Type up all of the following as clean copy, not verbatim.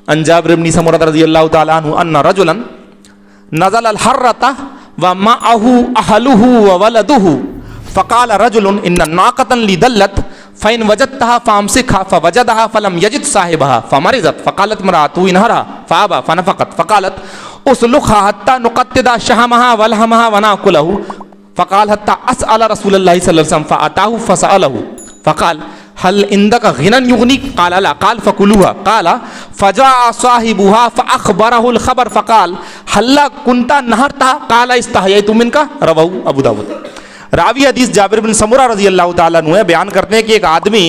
अन जाबिर इब्न समुरा रज़ियल्लाहु ताला अन्हु अन्ना रजुलन नज़ल अल-हर्रता व मअहु अहलुहु व वलदुहु फ़क़ाल रजुलन इन्न नाक़तन ली दल्लत फ़इन वजदतहा फ़अमसिकहा फ़वजदहा फ़लम यजिद साहिबहा फ़मरिज़त फ़क़ालत इम्रअतुहु इन्हरहा फ़अबा फ़नफ़क़त फ़क़ालत उसलुखहा हत्ता नुक़त्तिदा शहमहा वलहमहा व नाकुलहु फ़क़ाल हत्ता असअल रसूलल्लाहि सल्लल्लाहु अलैहि वसल्लम फ़अताहु फ़सअलहु फ़क़ाल हल इंदका गिनन युगनिक क़ाल ला क़ाल फ़कुलूहा क़ाल फ़जाअ साहिबुहा फ़अख़बरहुल ख़बर फ़क़ाल हल्ला कुन्ता नहरता क़ाल इस्तहयैतु मिनका रवाहु अबू दाऊद। रावी हदीस जाबिर बिन समुरा रज़ियल्लाहु ताला अन्हु है, बयान करते हैं कि एक आदमी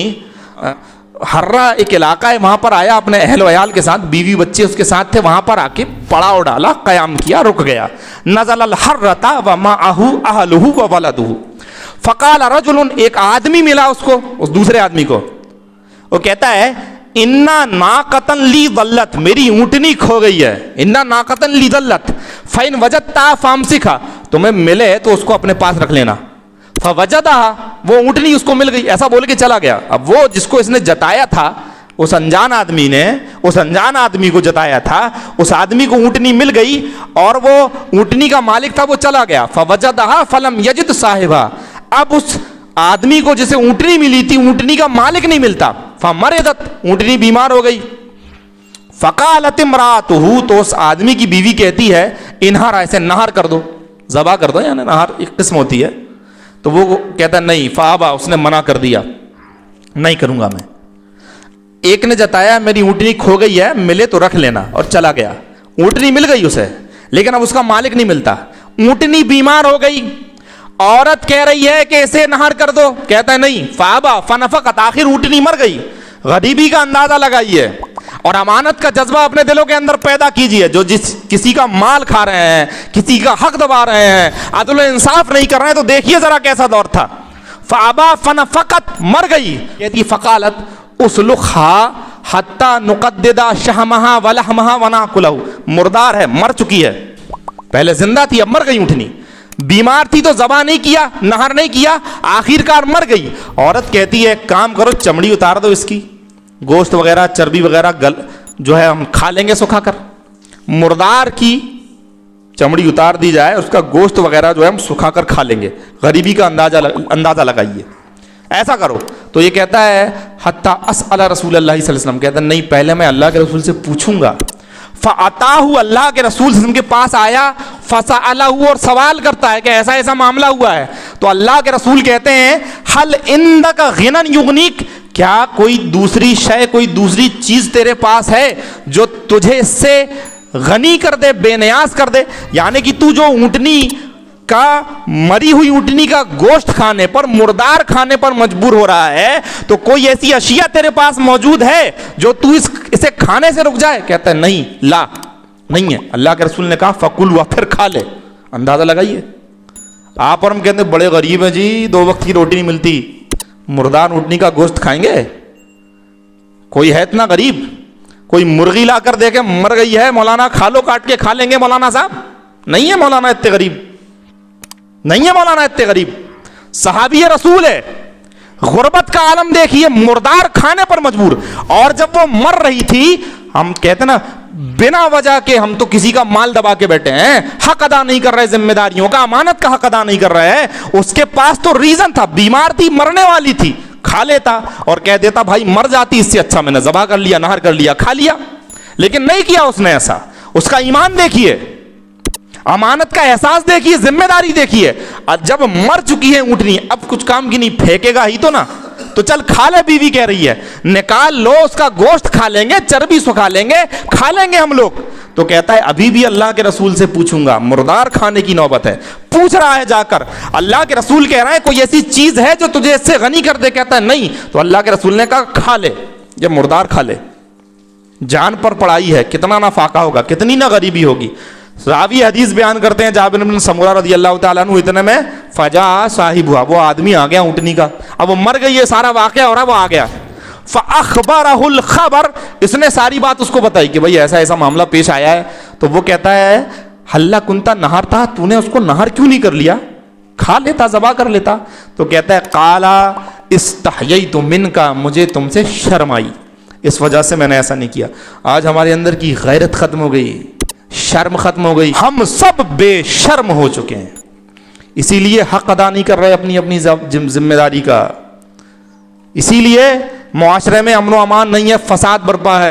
हर्रा एक इलाका है, वहाँ पर आया अपने अहल वयाल के साथ, बीवी बच्चे उसके साथ थे, वहाँ पर आके पड़ाव डाला, क़याम किया, रुक गया। नज़ल अल-हर्रता व मअहु अहलुहु व वलदुहु फ़क़ाल रजुलन, एक आदमी मिला उसको, उस दूसरे आदमी को, वो कहता है इन्ना नाक़तन ली दल्लत, मेरी ऊँटनी खो गई है। इन्ना नाक़तन ली दल्लत फ़इन वजदता फ़अमसिकहा, तुम्हें मिले तो उसको अपने पास रख लेना। फ़वजदहा, वो ऊँटनी उसको मिल गई, ऐसा बोल के चला गया। अब वो जिसको इसने जताया था, उस अनजान आदमी ने उस अनजान आदमी को जताया था, उस आदमी को ऊँटनी मिल गई और वो ऊँटनी का मालिक था, वो चला गया। फ़वजदहा फ़लम यजिद साहिबहा, अब उस आदमी को जिसे ऊँटनी मिली थी, ऊँटनी का मालिक नहीं मिलता। फ़मरिज़त, ऊँटनी बीमार हो गई। फ़क़ालत इम्रअतुहु, तो उस आदमी की बीवी कहती है इन्हार, ऐसे नहर कर दो, ज़बा कर दो, यानी नहर एक किस्म होती है। तो वो कहता नहीं, फ़अबा, उसने मना कर दिया, नहीं करूँगा मैं। एक ने जताया मेरी ऊँटनी खो गई है, मिले तो रख लेना, और चला गया। ऊँटनी मिल गई उसे, लेकिन अब उसका मालिक नहीं मिलता। ऊँटनी बीमार हो गई, औरत कह रही है कि इसे नहर कर दो, कहता है नहीं। फ़अबा फ़नफ़क़त, आखिर ऊँटनी मर गई। गरीबी का अंदाज़ा लगाइए और अमानत का जज्बा अपने दिलों के अंदर पैदा कीजिए। जो किसी का माल खा रहे हैं, किसी का हक दबा रहे हैं, अदल इंसाफ नहीं कर रहे हैं, तो देखिए जरा कैसा दौर था। फ़अबा फ़नफ़क़त, मर गई। कहती फ़क़ालत उसलुखहा हत्ता नुक़द्दिदा शहमहा वलहमहा व नाकुलहु, मुर्दार है, मर चुकी है, पहले जिंदा थी, अब मर गई। ऊँटनी बीमार थी तो ज़बा नहीं किया, नहर नहीं किया, आखिरकार मर गई। औरत कहती है काम करो, चमड़ी उतार दो इसकी, गोश्त वगैरह चर्बी वगैरह जो है हम खा लेंगे सुखा कर। मुर्दार की चमड़ी उतार दी जाए, उसका गोश्त वगैरह जो है हम सुखा कर खा लेंगे। गरीबी का अंदाज़ा लगाइए, ऐसा करो। तो ये कहता है हत्ता असअल रसूलुल्लाह सल्लल्लाहु अलैहि वसल्लम, कहता है नहीं, पहले मैं अल्लाह के रसूल से पूछूंगा। फ़अताहु, अल्लाह के रसूल के पास आया, फ़सअलहु, और सवाल करता है कि ऐसा ऐसा मामला हुआ है। तो अल्लाह के रसूल कहते हैं हल इंदका गिनन युगनिक, क्या कोई दूसरी शय, कोई दूसरी चीज तेरे पास है जो तुझे इससे गनी कर दे, बेनियाज कर दे। यानी कि तू जो ऊँटनी का, मरी हुई ऊँटनी का गोश्त खाने पर, मुर्दार खाने पर मजबूर हो रहा है, तो कोई ऐसी अशिया तेरे पास मौजूद है जो तू इसे खाने से रुक जाए? कहता है नहीं, ला, नहीं है। अल्लाह के रसूल ने कहा फकुल हुआ, फिर खा ले। अंदाजा लगाइए। आप और हम कहते बड़े गरीब हैं जी, 2 वक्त की रोटी नहीं मिलती, मुर्दार ऊँटनी का गोश्त खाएंगे? कोई है इतना गरीब? कोई मुर्गी ला कर दे के मर गई है, मौलाना खा लो, काट के खा लेंगे मौलाना साहब? नहीं है मौलाना इतने गरीब, नहीं है मौलाना इतने गरीब। सहाबी रसूल है, गुर्बत का आलम देखिए, मुर्दार खाने पर मजबूर। और जब वो मर रही थी, हम कहते ना बिना वजह के हम तो किसी का माल दबा के बैठे हैं, हक अदा नहीं कर रहे, जिम्मेदारियों का, अमानत का हक अदा नहीं कर रहे हैं। उसके पास तो रीजन था, बीमार थी, मरने वाली थी, खा लेता और कह देता भाई मर जाती, इससे अच्छा मैंने ज़बा कर लिया, नहर कर लिया, खा लिया। लेकिन नहीं किया उसने ऐसा। उसका ईमान देखिए, अमानत का एहसास देखिए, जिम्मेदारी देखिए। और जब मर चुकी है ऊँटनी, अब कुछ काम की नहीं, फेंकेगा ही तो ना, तो चल खा ले, बीवी कह रही है, निकाल लो, उसका गोश्त खा लेंगे, चर्बी सुखा लेंगे, खा लेंगे हम लोग। तो कहता है अभी भी अल्लाह के रसूल से पूछूंगा, मुर्दार खाने की नौबत है। पूछ रहा है जाकर, अल्लाह के रसूल कह रहे हैं कोई ऐसी चीज है जो तुझे इससे गनी कर दे? कहता है नहीं। तो अल्लाह के रसूल ने कहा खा ले, ये मुर्दार खा ले। जान पर पड़ाई है, कितना ना फाका होगा, कितनी ना गरीबी होगी। रावी हदीस बयान करते हैं जाबिर बिन समुरा रज़ियल्लाहु ताला अन्हु, इतने में फजा साहिब हुआ, वो आदमी आ गया ऊँटनी का। अब वो मर गई, ये सारा वाक़या हो रहा, वो आ गया। फ़अख़बरहुल ख़बर, इसने सारी बात उसको बताई कि भाई ऐसा ऐसा मामला पेश आया है। तो वो कहता है हल्ला कुंता नहर था, तूने उसको नहर क्यों नहीं कर लिया, खा लेता, ज़बा कर लेता। तो कहता है काला इस्तहयैतु मिनका, मुझे तुमसे शर्म आई, اس وجہ سے میں نے ایسا نہیں کیا. آج ہمارے اندر کی غیرت ختم ہو گئی, شرم ختم ہو گئی, ہم سب بے شرم ہو چکے ہیں, اسی لیے حق ادا نہیں کر رہے اپنی ذمہ داری کا. اسی لیے معاشرے میں امن و امان نہیں ہے, فساد برپا ہے.